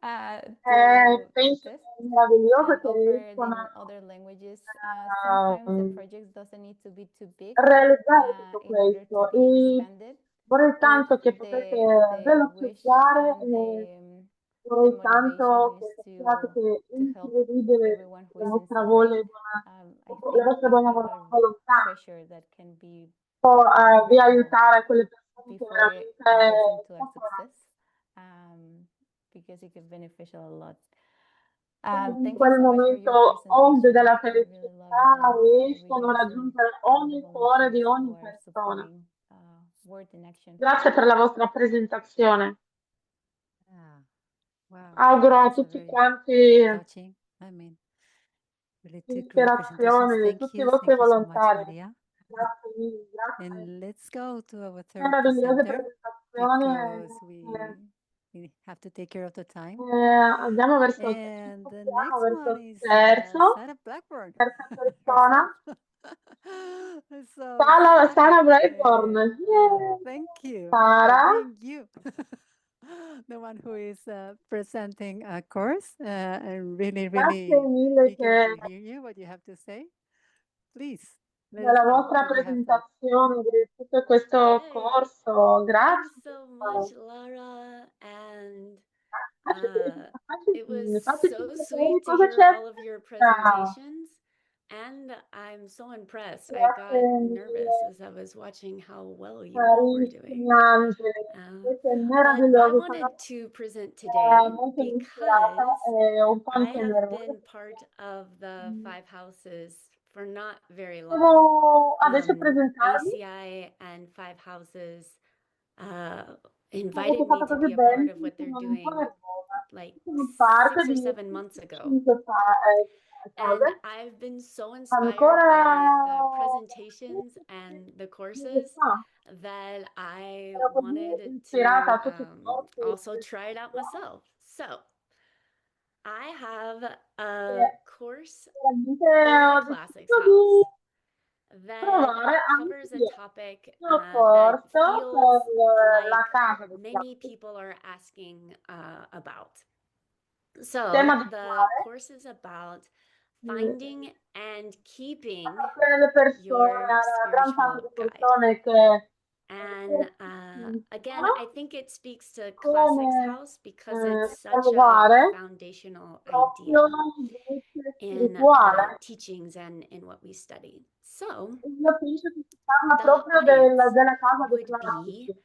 to penso test che è meraviglioso and che offer it riescono in other languages. a Sometimes the projects doesn't need to be too big realizzare tutto in order to questo be e expanded. vorrei If tanto che potete the wish velocizzare and e the vorrei tanto motivation is che sappiate che è to help incondivisibile everyone who la is in vostra voglia suffering, e I la think vostra you buona have a volontà treasure that can be può di remarkable aiutare quelle persone che before it gets veramente into a soffrono. success, because it can beneficial a lot. In Thank you quel so much for your momento onde presentation. della I really love felicità the riescono a regions raggiungere and the ogni cuore di volunteers who ogni are persona. supporting Word in Action. Grazie per la vostra presentazione. Ah, wow, Auguro a that's a tutti very quanti touching. I mean, really two great presentations. ispirazione di tutti i vostri Thank you so much, volontari. Maria. Grazie mille, grazie. And let's go to our third Meravigliose presenter presentazioni. because we have to take care of the time. Andiamo verso il And the piano, next verso one il is terzo, Sarah Blackburn terza herself. persona. So Sara Sarah, Brayburn. Yeah. thank you for Sara. being you, the one who is presenting a course. And really, Grazie really mille eager che to hear you, what you have to say. Please, let us della know vostra what you have thought. presentazione di tutto questo Hey, corso. thanks Grazie. so much, Lara. And it was Mi faccio so sapere sweet to cosa hear c'è. all of your presentations. And I'm so impressed. I Grazie got mille, nervous as I was watching how well you all were doing. carissimi angeli. Siete But I meravigliosi. Sono wanted to present today molto ispirata because e un po' I anche have nervosa. been part of the five houses for not very long. Devo adesso presentarvi. ACI and Five Houses Avete invited me fatto to così be a bene, part of what they're sono un po' doing nervosa. like Sono parte 6 or di 7 months ago. 5 And cose. I've been so inspired Ancora by the presentations and the courses fa. that I Ero così wanted ispirata a to tutti i corsi also try it out myself. So I have a che course veramente for ho the Classics deciso House di that provare covers anche a io topic un that corso feels per la like casa dei many piatti. people are asking about. Il So tema di the quale course is about finding and keeping per le persone, your alla gran parte spiritual di guide. persone che And again, I think it speaks to come Classics House because it's such a trovare foundational proprio idea l'indirizzo in spirituale. teachings and in what we study. So Io penso che si parla the proprio audience della casa dei would be classici.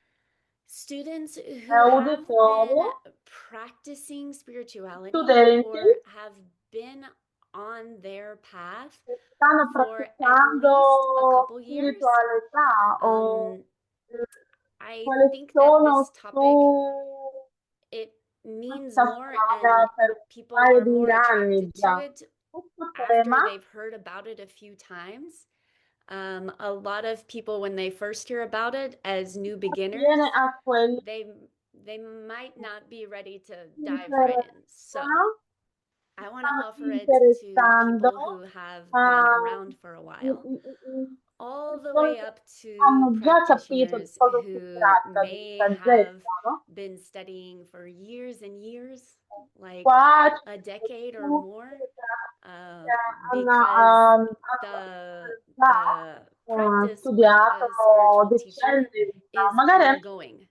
students È who have been uditorio, practicing spirituality studenti or have been on their path che stanno for at least a praticando couple years. spiritualità o I quali think that sono this topic, su it means questa more and strada per un people paio are di more anni attracted to già. it Questo after tema they've heard about it a few times. A lot of people, when they first hear about it as new beginners, viene a quelli they might not be ready to che dive right in. So I want to stanno offer it to interessando people who have been around for a while, all the persone way che up to hanno già capito di practitioners cosa si who tratta di may have saggezza, no? been studying for years and years, like Qua a ci sono decade or tutti more, che because hanno the practice with studiato a spiritual teacher decenni, is magari anche ongoing.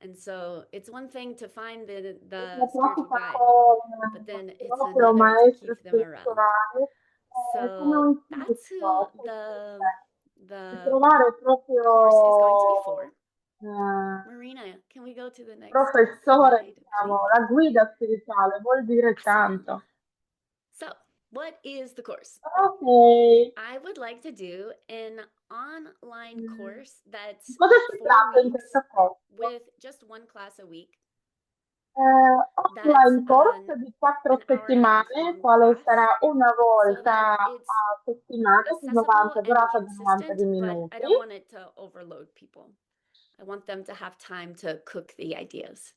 And so it's one thing to find the la spiritual pratica guide, but con then it's proprio another to maestro keep them around. spirituale è come So un that's flusso, who cioè, di the trovare course is going to be for. proprio Marina, can we go to the next professore, slide, diciamo, please? la guida spirituale vuol dire Awesome. tanto. So, what is the course? Ok, I would like to do an online course di that's cosa si 4 tratta in weeks questo corso? with just one class a week. Offline That's corso di 4 an hour and a half settimane, long quale class, sarà una so volta that it's a settimana su accessible 90, and durata di 90 consistent, di but I minuti. don't want it to overload people. I want them to have time to cook the ideas.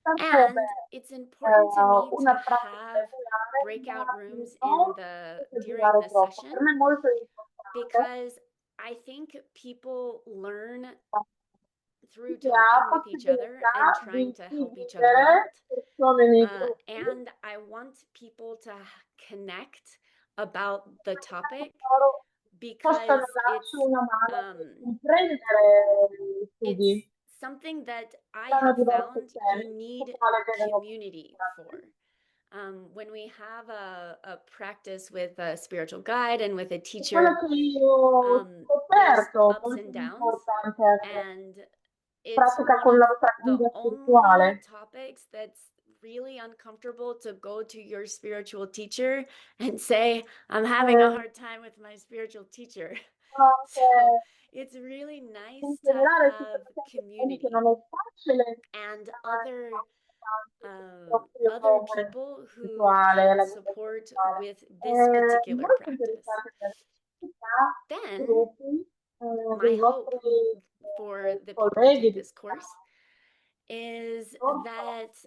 Sarebbe And it's important to me to una pratica have regolare breakout da rooms non during esagerare the troppo. session, Per me è molto importante because I think people learn through che ha talking with each other and possibilità trying di to help each other dividere out. persone nei gruppi And I want people to connect about the topic loro possano because darci una mano per um, comprendere gli studi. it's something that I Saranno have diversi found temi you che need possono leggere community for. When we have a practice with a spiritual guide and with a teacher, quello che io ho there's scoperto, ups molto and downs, importante anche and it's pratica one con la of vostra the guida only spirituale. topics that's really uncomfortable to go to your spiritual teacher and say, I'm having a hard time with my spiritual teacher. So it's really nice In to generale ci have sono che community non è facile and proprio other people who spirituale, can la guida support spirituale. with È this particular molto practice. interessante per l'università, Then gruppi, my dei hope vostri for the people who colleghi take di this course is corso. that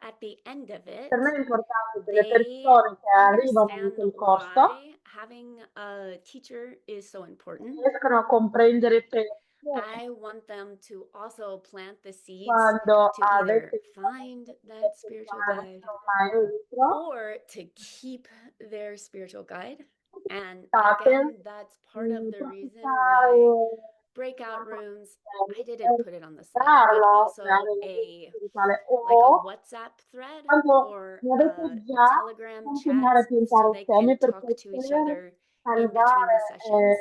at the end of it, Per me è importante che le they persone che arrivano in understand quel corso why having a teacher is so important. riescano a comprendere perché I want them to also plant the seeds quando to either avete find that spiritual guide or to keep their spiritual guide. And again, that's part of the reason why breakout rooms, I didn't put it on the slide, but also a WhatsApp thread or a Telegram chat so they can talk to each other in between the sessions.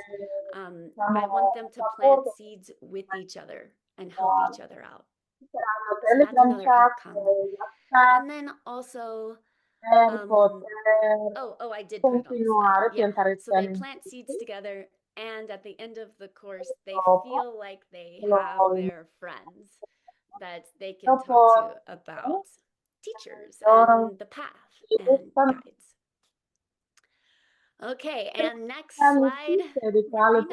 I want them to plant seeds with each other and help each other out. So that's another outcome. And then also, I did put it on the slide. Yeah. So they plant seeds together, and at the end of the course, they feel like they have their friends that they can talk to about teachers and the path and guides. Okay, and next slide, Marina. Here's a deeper look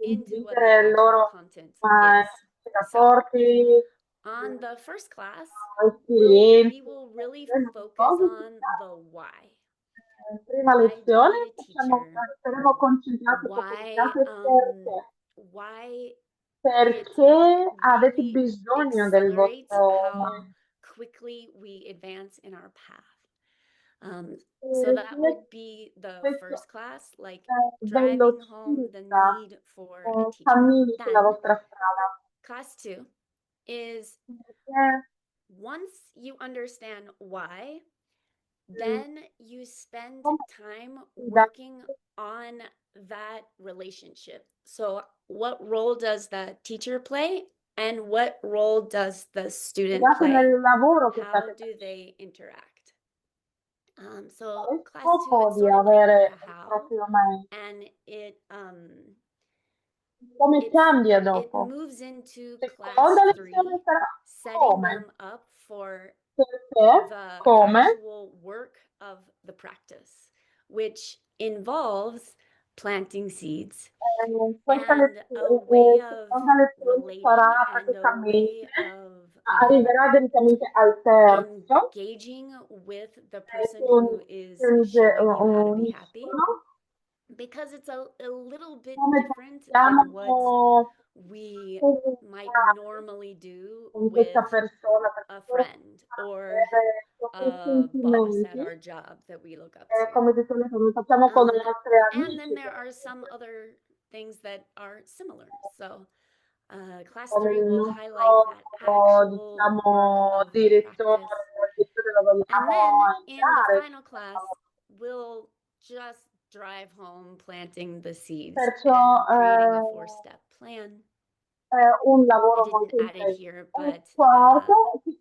into what the actual content is. So, on the first class, we will really focus on the why. Prima Why do you lezione need a teacher? saremo concentrati Why perché avete really bisogno del accelerates vostro how quickly we advance in our path. So that would be the first class, like driving home the need for a teacher. Then, class 2 is once you understand why, then you spend time working on that relationship. So what role does the teacher play and what role does the student play? How do they interact? So class 2 is sort of like how, and it moves into class 3, setting them up for the actual work of the practice, which involves planting seeds and a way of relating and a way of engaging with the person who is showing you how to be happy, because it's a little bit different than what we might normally do with a friend or a boss at our job that we look up to. And then there are some other things that are similar. So class 3 will highlight that actual work of the practice. And then in the final class, we'll just drive home planting the seeds and creating a 4-step plan. I didn't add it here, but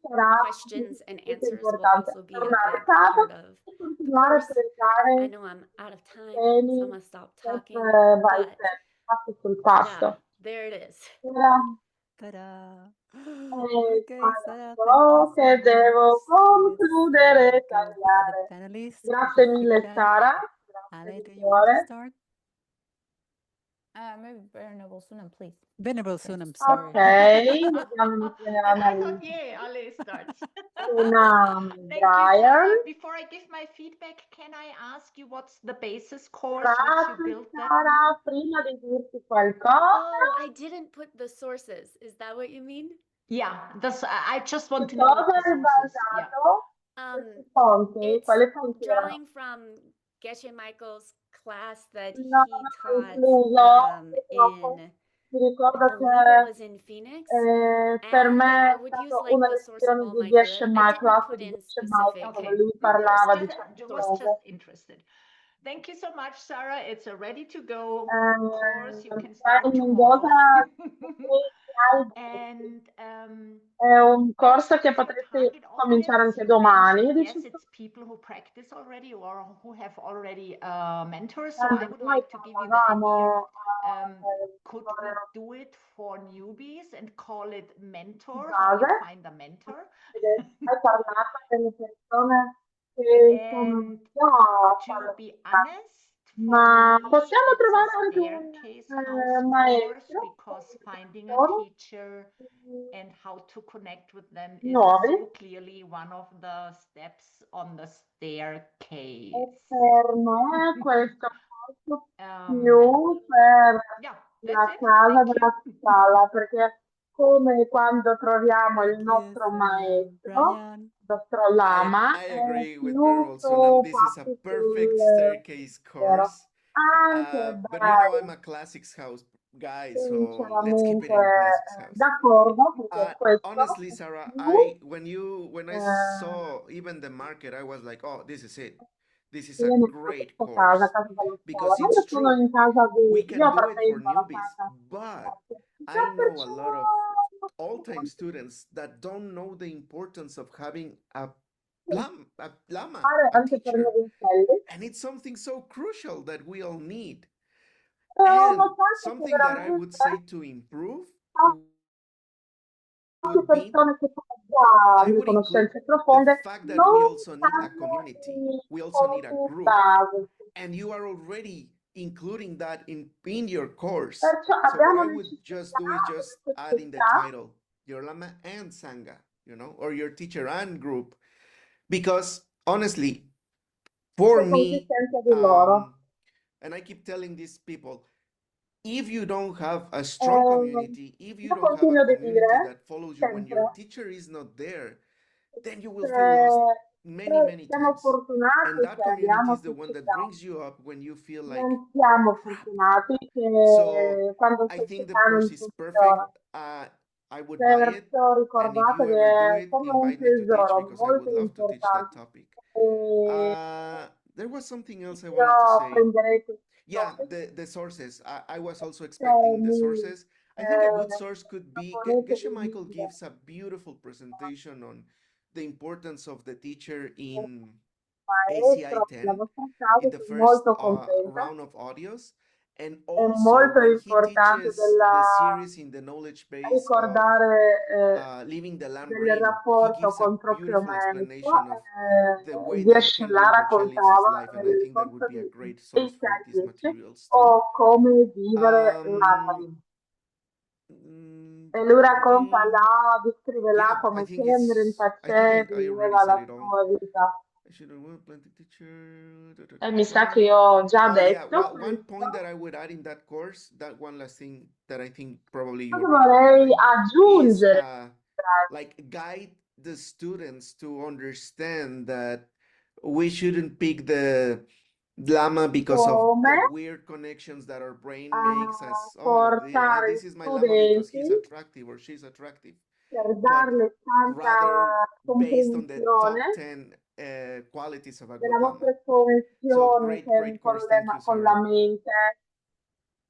questions and answers will also be a big part of the course. I know I'm out of time, so I'm going to stop talking, but there it is. Ta-da! Okay, Sara, thank you so much. Let's go to the panelists. Grazie mille, Sara. Ale, do you want to start? Maybe Venerable Sunam, please. Venerable Yes. Sunam, Ok, sorry. vediamo iniziare And I thought, l'analisi. yay, Ale starts. Sunam, Thank you, Brian. Sarah. Before I give my feedback, can I ask you what's the basis course which you Grazie built that Sara, prima di dirti qualcosa, Oh, I didn't put the sources. Is that what you mean? Yeah, this I just want su to know cosa the è sources. Yeah. basato queste fonti? It's Quali fonti erano? drawing from Geshe Michael's class that No, he taught incluso, purtroppo, in, mi I ricordo believe it che was in Phoenix. per And me I è would use stata like una the source of lezione all di my Geshe good. I Michael, didn't classe put di in Geshe Michael, specific. dove Okay. lui No worries. parlava di Just, certe I was just cose. interested. Thank you so much, Sarah. It's a ready to go course. You can Poi start in tomorrow. Mendoza And è un corso che what's the potrete target cominciare audience? anche You domani. Io mentioned, yes, dicevo, it's people who practice already or who have already mentors. So quando I would noi like to give you the idea. parlavamo Could we do it for newbies and call it di mentor? How you base, find a mentor? hai parlato delle persone che sono And già to be qualificate, honest, ma for me, possiamo it's trovare a anche un staircase house course maestro because finding a sono teacher and how to connect with them is nuovi so clearly one of the steps on the e staircase. per me questo corso Um, più per yeah, la that's it. casa Thank della you. scala, perché come quando troviamo il Thank you, nostro maestro, Brian. il nostro lama, I è agree with più Venerable Sunam. tu This is a passi perfect sul staircase vero. course. Anche But you know, I'm dai, a classics house guy, so let's keep it sinceramente in classics house. d'accordo, perché questo Honestly, Sarah, più when I eh, saw even the market, I was like, oh, this is it. This is a viene in great questa casa, course casa della scuola. because Ma it's io sono true. in casa We di... can Io do it for frequento la newbies, casa. but Già I know a lot of perciò... all-time students that don't know the importance of having a lama, Fare a anche per teacher, novicelli. and it's something so crucial that we all need. Ho And notato che something that I would veramente say to improve anche would be persone che sono già I di would include conoscenze the profonde fact that we non also need a sanno community. i We also need a punti group. base. And you are already including that in your course. Perciò So what abbiamo I would just do is just add in the title your lama and sangha, or your teacher and group. Because honestly, for me, consistenza di loro. and I keep telling these people, if you don't have a strong community, if you Io don't have a continuo di community dire that follows you when your sempre teacher is not there, then you will feel lost many siamo times. fortunati And that che community abbiamo is the one that società. brings you up when you feel like Non siamo crap. fortunati So che quando I think the società non course is perfect. funziona. I would buy it. Perciò And if ricordate you ever do che è it, come un invite me to teach tesoro because I would molto love to teach that importante. topic. E There was something else I lo wanted to say. prenderete. Yeah, the sources. I was also expecting the sources. I think a good source could be Geshe Michael gives a beautiful presentation on the importance of the teacher in ACI 10 in the first molto contenta. round of audios. And È also molto when he importante teaches della the series in the knowledge base of ricordare Living the Lamb del Reign, he rapporto gives a con proprio beautiful maestro. explanation of the way that Geshe Ken la Rinpoche lives his raccontava life, and I nel think that would corso be a di great source for these 10 materials too. o come vivere la vita. E lui racconta là, descrive là Yeah, I come think Ken Rinpoche I already viveva said la it all. sua vita. I should have plenty teacher. E mi sa che ho già Oh yeah, detto one point that I would add in that course, that one last thing that I think probably you cosa already have in vorrei mind, is aggiungere. like guide the students to understand that we shouldn't pick the lama because of Come the weird connections that our brain makes as, oh, portare this i is my lama because he's studenti attractive or she's attractive. per But darle rather tanta based on the top comprensione 10 qualities of a della good lama. vostra So connessione great course. Thank you, con la Sarah. mente,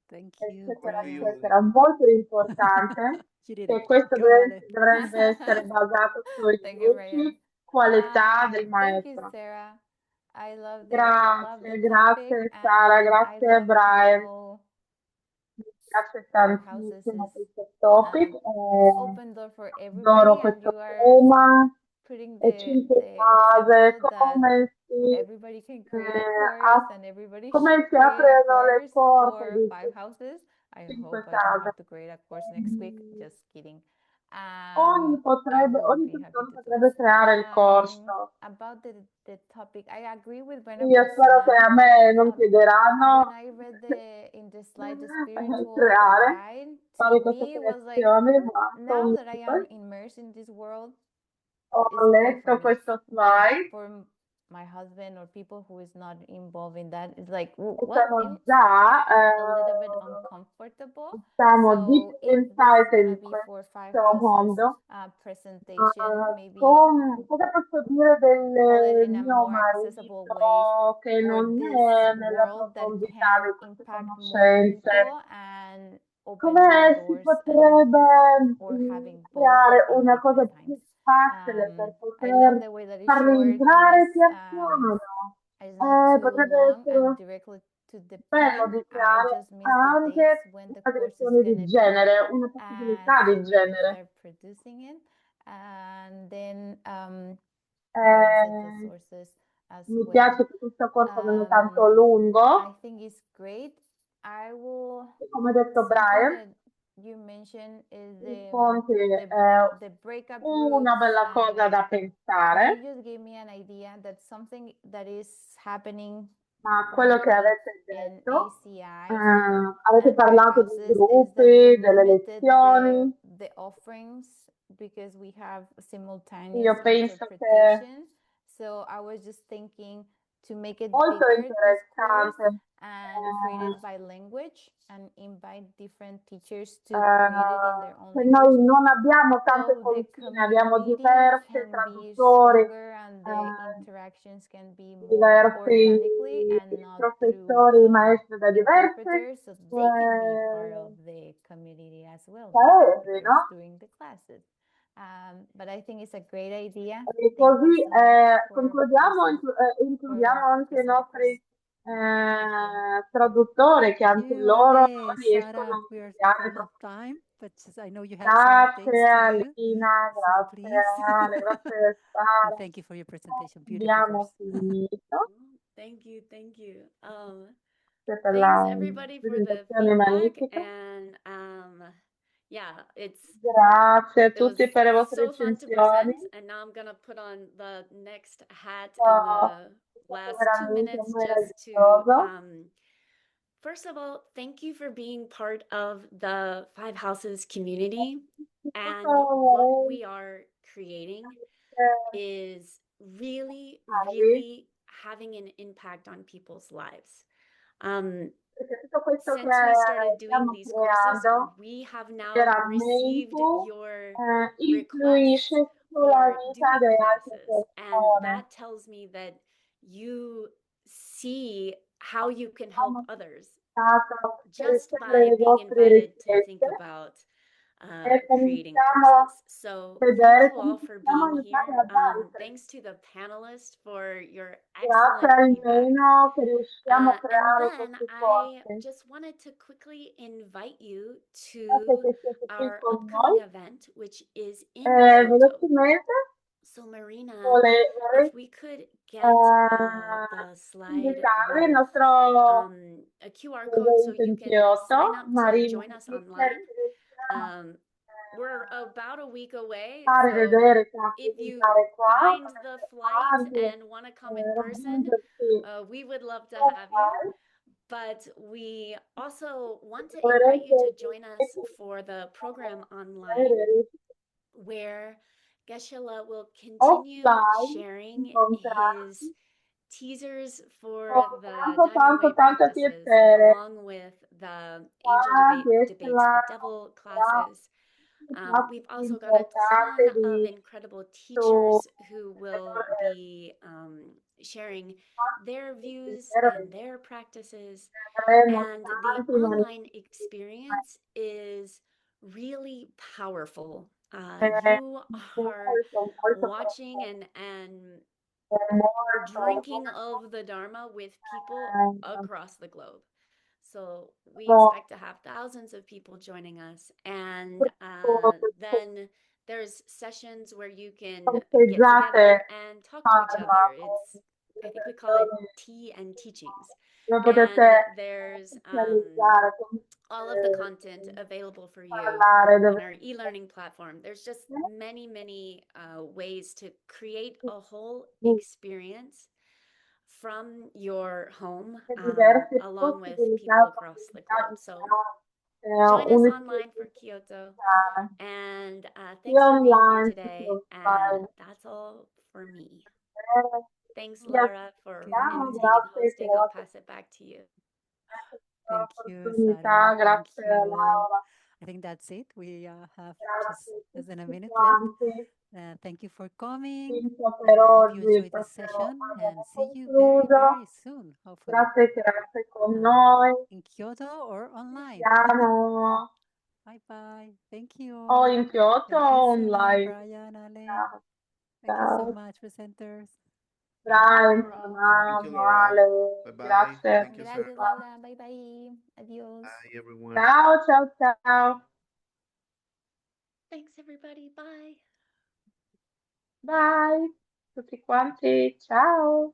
Thank you, eccetera, To you. eccetera. Molto importante You did che it. questo Go, Ale. dovrebbe essere basato sui Thank you, Brian. luci, qualità del Thank you, maestro. Sarah. I love Grazie, the grazie topic, Sara, and I grazie love Brian. how Grazie our houses tantissimo is per questo topic. open door for Adoro everybody, and questo you are tema putting e the 5 case, example that come everybody can create a eh, course and everybody come should si create a aprono le course porte for di 5 houses. I 5 hope I don't case. have to create a course next week. Just kidding. Ogni Will be happy persona to do potrebbe it. creare il corso. About the topic, I agree with Buena Io spero che a me non chiederanno when I read in the slide the spiritual creare, guide, fare to questa me it was like, creazione, ma now that I am comunque immersed in this world, ho it's great for letto me. questo But slide for my husband or people who is not involved in that, it's like, e what sono is già, a little bit uncomfortable. diciamo, So deep if this is insight gonna in be for 5 questo houses mondo. presentation, maybe Cosa posso dire call it del in a mio more accessible ways marito che for non this è nella world that profondità can di queste impact more conoscenze? people and open more Come si doors potrebbe or having both creare in una cosa different più times. facile per I love poter the way that it's farli short and entrare pian piano? it's not too Potrebbe long and essere directly to the bello point. di I creare just missed the anche dates when the una course is creazione di gonna be, genere, una possibilità di so we can genere. start producing it. And then like I said, the Eh, sources as Mi well. piace che questo corso non è tanto lungo, I think it's great. I will e come ha detto something Brian, that you mentioned is il ponte the è breakup una groups, bella cosa da and you pensare, just gave me an idea that something that is happening ma quello che currently avete in detto, ACIs avete and parlato di houses is that we gruppi, delle limited lezioni. the offerings because we have simultaneous Io penso che interpretation. So I was just thinking to make it molto bigger this course interessante. and create it by language and invite different teachers to create it in their own Che language. noi non abbiamo tante So the confine, abbiamo community diversi can be traduttori, stronger and the interactions can be more diversi organically and not professori, through maestri da diversi interpreters, so they can be part of the community as well, the paesi, interpreters no? during the classes. But I think it's a great idea. E Thank you così so much for concludiamo, includiamo anche i nostri traduttori che anche You loro are riescono Sarah. a We are studiare. run out of time, but I know you have some Grazie updates to do. Alina, So grazie please, Ale, grazie and Sara. thank you for your presentation. Beautiful Abbiamo course. finito. Thank you, thank you. Grazie per Thanks la everybody for the presentazione feedback, magnifica. and yeah, Grazie a it was tutti per le vostre so fun to present, recensioni. and now I'm gonna put on the next hat in È the stato last 2 veramente minutes just to meraviglioso. first of all, thank you for being part of the Five Houses community, and what we are creating is really, really having an impact on people's lives. Perché tutto questo che Since we started doing stiamo these courses, creando we have now received veramente your requests influisce sulla for vita doing delle altre classes, and persone. that tells me that you see how you can help others just by Le being vostre invited to think richieste about e creating cominciamo courses. So thank vedere you come all for possiamo being aiutare here. ad altri. Thanks to the panelists for your Grazie excellent feedback. almeno che riusciamo a And creare then questi I corsi. just wanted to quickly invite you Grazie to che siete qui our con upcoming noi. event, which is in Kyoto. Velocemente So Marina, vorrei if we could get the slide indicarvi il with nostro a QR code so evento you in can Kyoto. sign up to Marina, join us online. We're about a week away, fare so vedere if you qua, find the flight anche and want to come in person, raggiungerci we would love to have you. But we also want to invite you to join us for the program online, where Geshe will continue sharing his teasers for the Diamond Way practices, along with the Angel Debates, the Devil classes. We've also got a ton of incredible teachers who will be sharing their views and their practices. And the online experience is really powerful. You are watching and drinking of the Dharma with people across the globe. So we expect to have thousands of people joining us. And then there's sessions where you can get together and talk to each other. I think we call it Tea and Teachings. dove And potete there's specializzare, all of the content available for you parlare, on dove our e-learning platform. There's just many ways to create a whole experience from your home, diverse along with possibilità, people across the globe. So join us online for Kyoto, un'esperienza and sia thanks for being here online today. sia And offline. that's all for me. Thanks, Vi Laura, for Good. editing and grazie hosting. per I'll la pass it back to you. Thank you, opportunità, Sara. Thank grazie you. Laura, I think that's it. We have just grazie a less than a tutti minute left. quanti. Thank you for coming. Vinto per I hope you oggi enjoyed this proprio session and abbiamo see you concluso. very soon, hopefully, Grazie che eravate con noi. in Kyoto or Ci online. vediamo Bye bye. Thank you. o in Kyoto Thank you, o Sara, online. Brian, Ale. Ciao. Thank you so Ciao. much, presenters. Brian, Laura. Thank you, Fernando, Laura. Ale, Bye bye. grazie. Thank you, Sarah. Gracias, Laura. Bye bye. Adios. Bye, everyone. Ciao, ciao, ciao. Thanks, everybody. Bye. Bye. Tutti quanti, ciao.